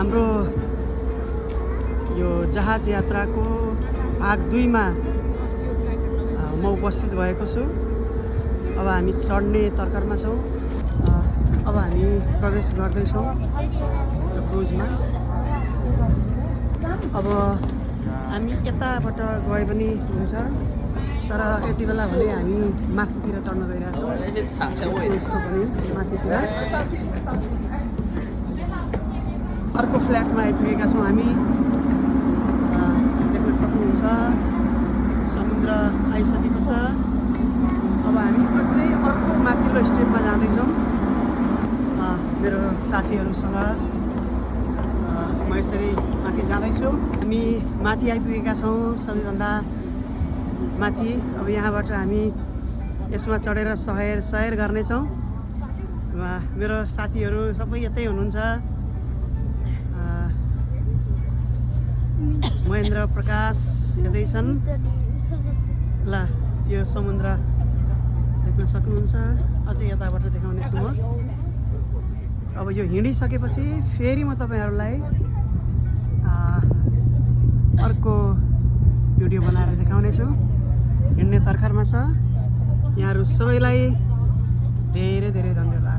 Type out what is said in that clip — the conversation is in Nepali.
हाम्रो यो जहाज यात्राको भाग 2 मा म उपस्थित भएको छु। अब हामी चढ्ने तर्खरमा छौँ। अब हामी प्रवेश गर्दैछौँ यो क्रुजमा। अब हामी यताबाट गए पनि हुन्छ, तर यति बेला भने हामी माथितिर चढ्न गइरहेछौँ। क्रुजको पनि माथितिर अर्को फ्ल्याटमा आइपुगेका छौँ हामी। देख्न सक्नुहुन्छ समुद्र आइसकेको छ। अब हामी अझै अर्को माथिल्लो स्टेपमा जाँदैछौँ मेरो साथीहरूसँग। म यसरी माथि जाँदैछु। हामी माथि आइपुगेका छौँ, सबैभन्दा माथि। अब यहाँबाट हामी यसमा चढेर सैर गर्नेछौँ। मेरो साथीहरू सबै यतै हुनुहुन्छ। महेन्द्र, प्रकाश यतै छन्। ल यो समुद्र देख्न सक्नुहुन्छ। अझै यताबाट देखाउनेछु म। अब यो हिँडिसकेपछि फेरि म तपाईँहरूलाई अर्को भिडियो बनाएर देखाउनेछु। हिँड्ने तर्खरमा छ। यहाँहरू सबैलाई धेरै धेरै धन्यवाद।